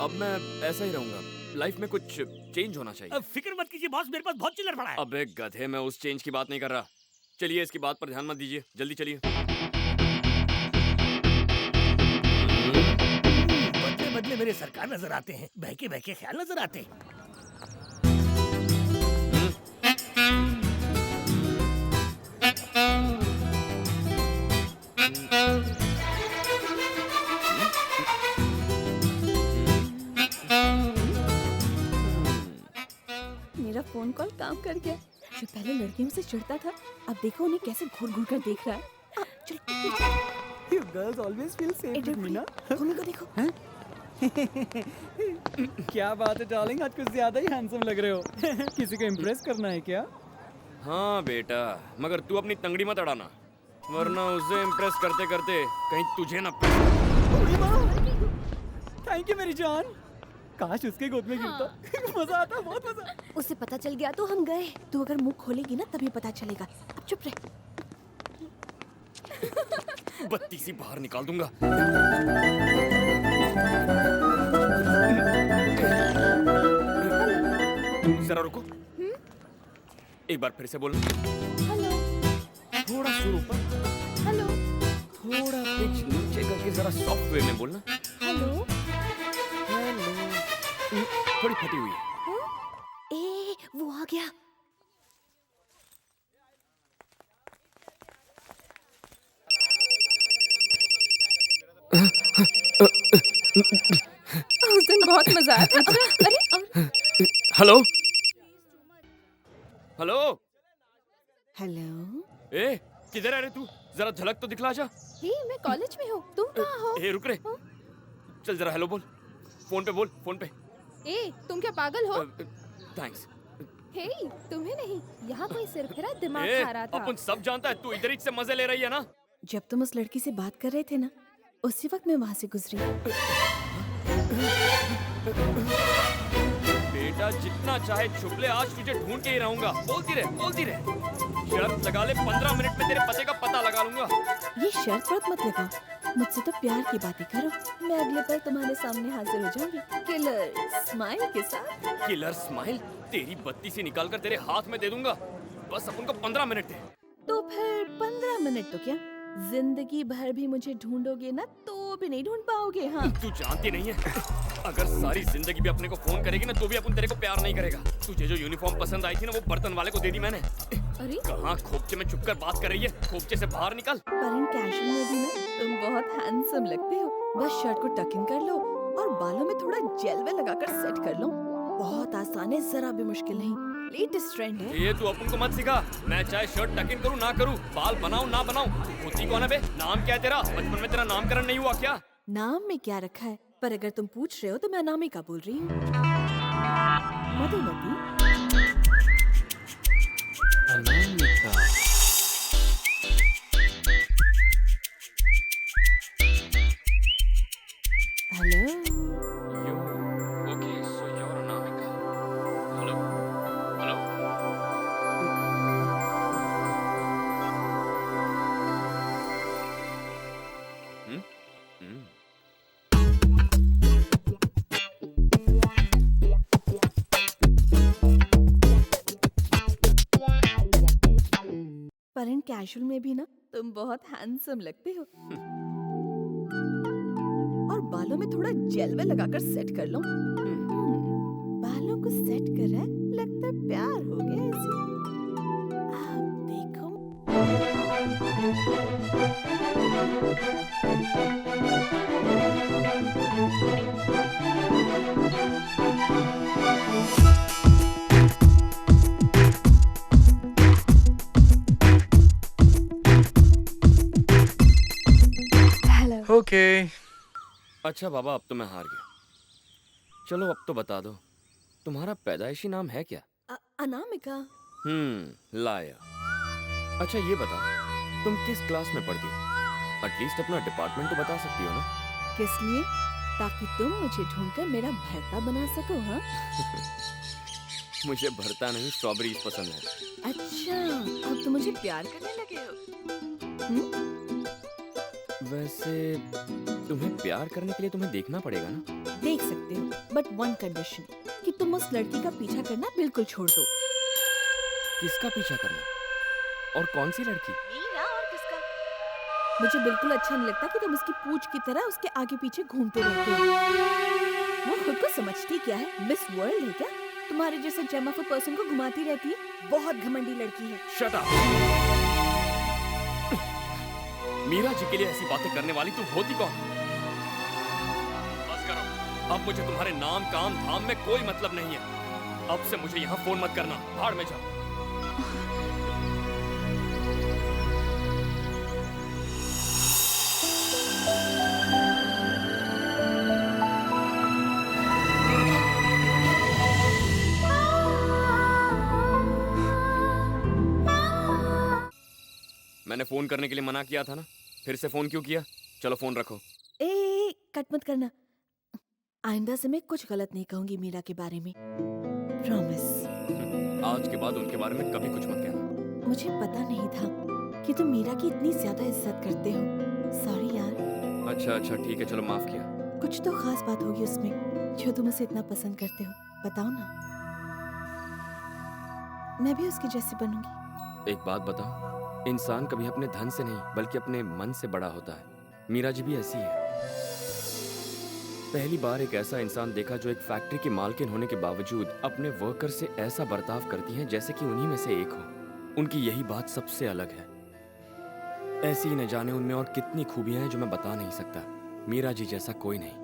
अब मैं ऐसा ही रहूंगा। लाइफ में कुछ चेंज होना चाहिए। फिक्र मत कीजिए बॉस, मेरे पास बहुत चिल्लर पड़ा है। अबे गधे, मैं उस चेंज की बात नहीं कर रहा। चलिए, इसकी बात पर ध्यान मत दीजिए, जल्दी चलिए। बदले बदले मेरे सरकार नजर आते हैं, बहके बहके ख्याल नजर आते हैं। मेरा फोन कॉल काम कर गया। जो पहले लड़कियों से चिढ़ता था, अब देखो उन्हें कैसे घूर घूर कर देख रहा है। चलो You girls always feel safe with me, ना? भूमि को देखो। क्या बात है डार्लिंग, आज कुछ ज्यादा ही हैंडसम लग रहे हो। किसी को इम्प्रेस करना है क्या? हाँ बेटा, मगर तू अपनी तंगड़ी मत अड़ाना, वरना उसे इम्प्रेस करते करते कहीं तुझे ना। थैंक यू मेरी जान। काश उसके गोद में गिरता। मजा आता, बहुत मजा। उसे पता चल गया तो हम गए। तू अगर मुंह खोलेगी ना तभी पता चलेगा। अब चुप रह। बत्ती सी बाहर निकाल दूंगा। जरा रुको। एक बार फिर से बोलना। हेलो थोड़ा सुर ऊपर, हेलो थोड़ा पिच नीचे करके जरा सॉफ्ट वे में बोलना। हेलो। हेलो। थोड़ी फटी हुई है। ए वो आ गया। उस दिन बहुत मजा आया था। अरे हेलो हेलो। हेलो। ए, किधर है रे तू? जरा झलक तो दिखला जा। हे मैं कॉलेज में हूँ, तुम कहाँ हो? ए रुक रे, चल जरा हेलो बोल। फोन पे बोल, फोन पे। ए तुम क्या पागल हो? थैंक्स। हे तुम्हें नहीं, यहाँ कोई सिरफिरा दिमाग ए, खा रहा था। अपन सब जानता है तू इधर ही से मजे ले रही है ना। जब तुम उस लड़की से बात कर रहे थे ना, उसी वक्त मैं वहाँ से गुजरी। बेटा जितना चाहे छुप ले, आज तुझे ढूंढ के ही रहूंगा। बोलती रहे, बोलती रहे। शर्त लगा ले, 15 मिनट में तेरे पते का पता लगा लूंगा। ये शर्त वर्त मत लगाओ, मुझसे तो प्यार की बातें करो। मैं अगले पल तुम्हारे सामने हाजिर हो जाऊंगी, किलर स्माइल के साथ। Killer smile? तेरी बत्ती से निकाल कर तेरे हाथ में दे दूंगा। बस अपन को 15 मिनट दे। तो फिर 15 मिनट तो क्या, जिंदगी भर भी मुझे ढूंढोगे ना तो भी नहीं ढूंढ पाओगे। हाँ तू जानती नहीं है, अगर सारी जिंदगी भी अपने को फोन करेगी ना तो भी अपन तेरे को प्यार नहीं करेगा। तुझे जो यूनिफॉर्म पसंद आई थी ना, वो बर्तन वाले को दे दी मैंने। अरे कहाँ खोपचे में छुपकर बात कर रही है? खोपचे से बाहर निकल। पर इन कैजुअल में भी ना तुम बहुत हैंडसम लगते हो। बस शर्ट को टक इन कर लो और बालों में थोड़ा जेल वेल लगाकर सेट कर लो। बहुत आसान है, जरा भी मुश्किल नहीं। लेटेस्ट ट्रेंड है। ये तू अपन को मत सिखा। मैं चाहे शर्ट टक इन करूँ ना करूँ, बाल बनाऊँ ना बनाऊँ, होती कौन है बे? नाम क्या है तेरा? बचपन में तेरा नामकरण नहीं हुआ क्या? नाम में क्या रखा है, पर अगर तुम पूछ रहे हो तो मैं अनामिका बोल रही हूँ। Madhumati. Anamika. Hello. Okay, so you're Anamika. Hello? Hello? Hmm? Hmm. पर इन कैजुअल में भी ना तुम बहुत हैंडसम लगते हो। और बालों में थोड़ा जेल वेल लगाकर सेट कर लो। बालों को सेट कर रहा है, लगता है प्यार हो गया इसे। आप देखो। हेलो। ओके। अच्छा बाबा, अब तो मैं हार गया। चलो अब तो बता दो, तुम्हारा पैदाइशी नाम है क्या? अनामिका। लाया। अच्छा ये बता, तुम किस क्लास में पढ़ती हो? एटलीस्ट अपना डिपार्टमेंट तो बता सकती हो ना? किस लिए? ताकि तुम मुझे ढूंढकर मेरा भरता बना सको। हाँ मुझे भरता नहीं, स्ट्रॉबेरीज पसंद है। अच्छा, अब तो मुझे प्यार करने लगे हो। वैसे तुम्हें प्यार करने के लिए तुम्हें देखना पड़ेगा ना। देख सकते हो, बट वन कंडीशन कि तुम उस लड़की का पीछा करना बिल्कुल छोड़ दो। किसका पीछा करना? और कौन सी लड़की? मीरा, और किसका? मुझे बिल्कुल अच्छा नहीं लगता कि तुम उसकी पूंछ की तरह उसके आगे पीछे घूमते रहते हो। वो खुद को समझती क्या है? मिस वर्ल्ड है क्या? तुम्हारे जैसे जेम ऑफ अ पर्सन को घुमाती रहती है। बहुत घमंडी लड़की है। Shut up. मीरा जी के लिए ऐसी बातें करने वाली तुम होती कौन? बस करो, अब मुझे तुम्हारे नाम काम धाम में कोई मतलब नहीं है। अब से मुझे यहाँ फोन मत करना, भाड़ में जाओ। मैंने फोन करने के लिए मना किया था ना, फिर से फोन क्यों किया? चलो फोन रखो। ए, कट मत करना। आइंदा से मैं कुछ गलत नहीं कहूंगी मीरा के बारे में, प्रॉमिस। आज के बाद उनके बारे में कभी कुछ मत कहना। मुझे पता नहीं था कि तुम मीरा की इतनी ज्यादा इज्जत करते हो। सॉरी यार। अच्छा ठीक है, चलो माफ किया। कुछ तो खास बात होगी उसमें जो तुम उसे इतना पसंद करते हो, बताओ ना। मैं भी उसकी जैसी बनूंगी। एक बात बताओ, इंसान कभी अपने धन से नहीं बल्कि अपने मन से बड़ा होता है। मीरा जी भी ऐसी है। पहली बार एक ऐसा इंसान देखा जो एक फैक्ट्री की मालकिन होने के बावजूद अपने वर्कर से ऐसा बर्ताव करती हैं जैसे कि उन्हीं में से एक हो। उनकी यही बात सबसे अलग है। ऐसी ही न जाने उनमें और कितनी खूबियां हैं जो मैं बता नहीं सकता। मीरा जी जैसा कोई नहीं।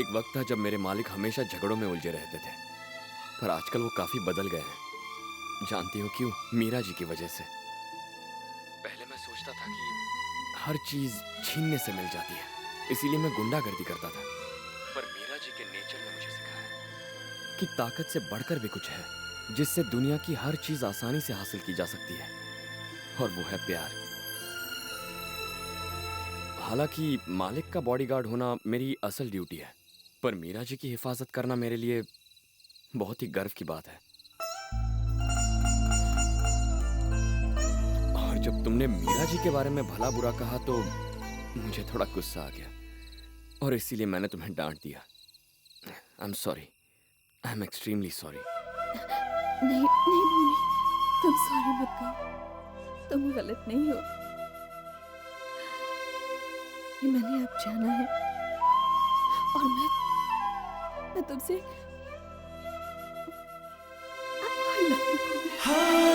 एक वक्त था जब मेरे मालिक हमेशा झगड़ों में उलझे रहते थे, पर आजकल वो काफी बदल गए हैं। जानती हो क्यों? मीरा जी की वजह से। पहले मैं सोचता था कि हर चीज छीनने से मिल जाती है, इसीलिए मैं गुंडागर्दी करता था। पर मीरा जी के नेचर ने मुझे सिखाया कि ताकत से बढ़कर भी कुछ है जिससे दुनिया की हर चीज आसानी से हासिल की जा सकती है, और वो है प्यार। हालांकि मालिक का बॉडीगार्ड होना मेरी असल ड्यूटी है, पर मीरा जी की हिफाजत करना मेरे लिए बहुत ही गर्व की बात है। और जब तुमने मीरा जी के बारे में भला बुरा कहा तो मुझे थोड़ा गुस्सा आ गया, और इसीलिए मैंने तुम्हें डांट दिया। I am sorry, I am extremely sorry. नहीं भूमि, तुम सॉरी मत कहो। तुम गलत नहीं हो। ये मैंने अब जाना है, और मैं तुमसे I love you, Bhoomi.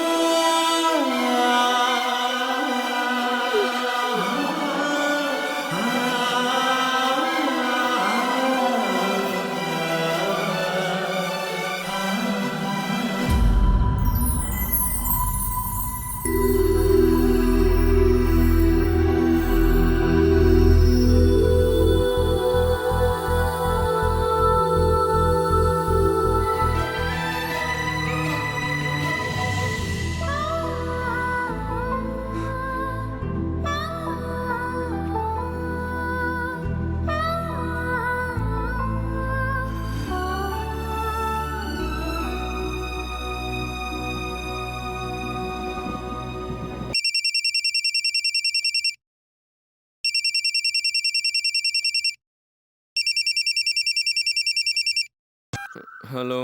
Hello.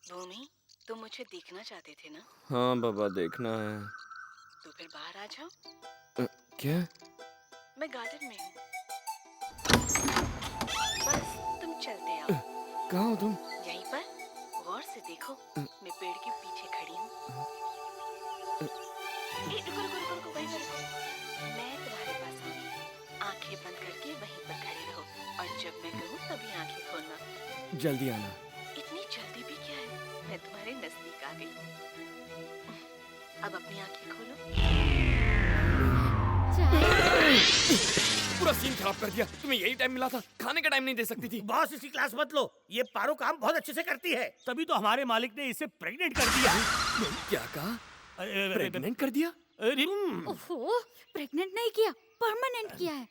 Bhoomi, तुम मुझे देखना चाहते थे ना? हाँ बाबा, देखना है। तो फिर बाहर आ जाओ। क्या? मैं गार्डन में हूँ। बस तुम चलते आओ। कहाँ हो तुम? यहीं पर, गौर से देखो। मैं पेड़ के पीछे खड़ी हूँ। रुको, वहीं पर रुको। मैं तुम्हारे पास आऊंगी। आंखें बंद करके वहीं पर खड़े रहो, और जब मैं कहूँ तभी आंखें खोलना। जल्दी आना। इतनी जल्दी भी क्या है? मैं तुम्हारे नजदीक आ गई। अब अपनी आंखें खोलो। पूरा सीन खराब कर दिया। तुम्हें यही टाइम मिला था, खाने का टाइम नहीं दे सकती थी। बॉस, इसकी क्लास मत लो। ये पारो काम बहुत अच्छे से करती है, तभी तो हमारे मालिक ने इसे प्रेग्नेंट कर दिया। क्या कहा? प्रेग्नेंट कर दिया? ओहो, प्रेग्नेंट नहीं किया, परमानेंट किया है।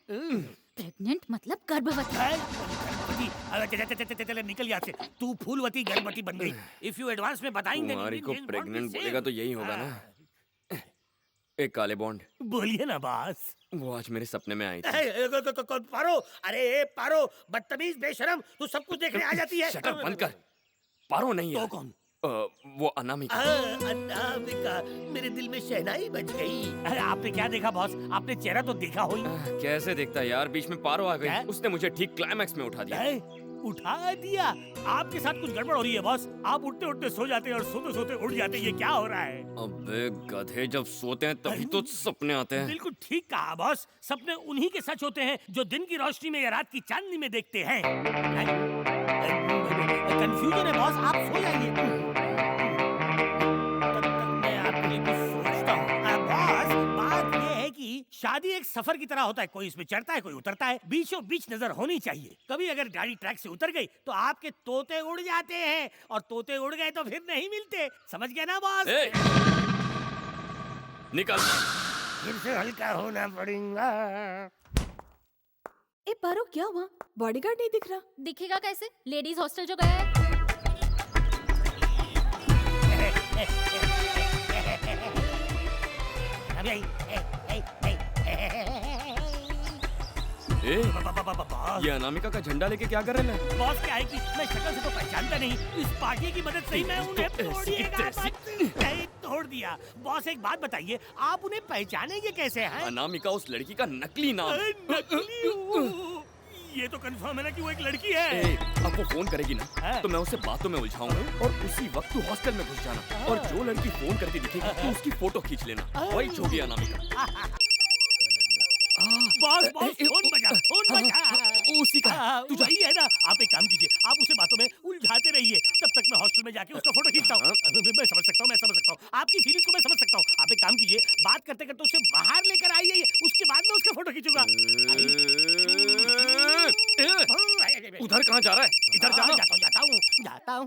प्रेग्नेंट मतलब गर्भवती। चल निकल यहाँ से। तू फूलवती गर्भवती बन गई। इफ यू एडवांस में बताएंगे तुम्हारी को प्रेग्नेंट बोलेगा तो यही होगा ना। एक काले बॉन्ड। बोलिए ना बॉस। वो आज मेरे सपने में आई थी। कौन पारो? अरे पारो, बदतमीज बेशरम, तू सब कुछ देखने आ जाती है। शटर बंद कर। पारो नहीं तो है। कौन? वो अनामिका। अनामिका, मेरे दिल में शहनाई बज गई। अरे आपने क्या देखा बॉस? आपने चेहरा तो देखा हो ही। कैसे देखता यार, बीच में पारो आ क्या? गई, उसने मुझे ठीक क्लाइमैक्स में उठा दिया। उठा दिया? आपके साथ कुछ गड़बड़ हो रही है बॉस। आप उठते उठते सो जाते हैं और सोते सोते उठ जाते हैं, ये क्या हो रहा है? अबे गधे, जब सोते हैं तभी तो सपने आते हैं। बिल्कुल ठीक कहा बॉस, सपने उन्हीं के सच होते हैं जो दिन की रोशनी में या रात की चांदनी में देखते हैं। कंफ्यूजन है बॉस, आप सो जाइए। तब तक मैं आपके लिए कुछ सोचता हूँ। बॉस, बात ये है कि शादी एक सफर की तरह होता है, कोई इसमें चढ़ता है कोई उतरता है, बीचों बीच नजर होनी चाहिए। कभी अगर गाड़ी ट्रैक से उतर गई तो आपके तोते उड़ जाते हैं, और तोते उड़ गए तो फिर नहीं मिलते। समझ गए ना बॉस? निकल। फिर से हल्का होना पड़ेगा। ए पारो, क्या हुआ? बॉडीगार्ड नहीं दिख रहा। दिखेगा कैसे? लेडीज हॉस्टल जो गया है। ये अनामिका का झंडा लेके क्या कर रहे हैं? बॉस क्या है कि मैं शक्ल से तो पहचानता नहीं, इस पार्टी की मदद से ही मैं उन्हें नहीं तोड़ दिया। बॉस एक बात बताइए, आप उन्हें पहचानेंगे कैसे हैं? अनामिका उस लड़की का नकली नाम। नकली? ये तो कंफर्म है ना कि वो एक लड़की है। अब वो फोन करेगी ना, तो मैं उसे बातों में उलझाऊंगा और उसी वक्त तू हॉस्टल में घुस जाना, और जो लड़की फोन करती दिखेगी तू उसकी फोटो खींच लेना। वही होगी अनामिका। बॉस बॉस, फोन बजा, फोन बजा। उसी का है। तू वही है ना। आप एक काम कीजिए, आप उसे बातों में उलझाते रहिए, तब तक मैं हॉस्टल में जाके उसका फोटो खींचता हूँ। मैं समझ सकता हूँ, मैं समझ सकता हूँ आपकी फीलिंग को, मैं समझ सकता हूँ। आप एक काम कीजिए, बात करते करते उसे बाहर लेकर आइए, उसके बाद मैं उसका फोटो खींचूंगा। उधर कहाँ जा रहा है? इधर जाना। जाता हूँ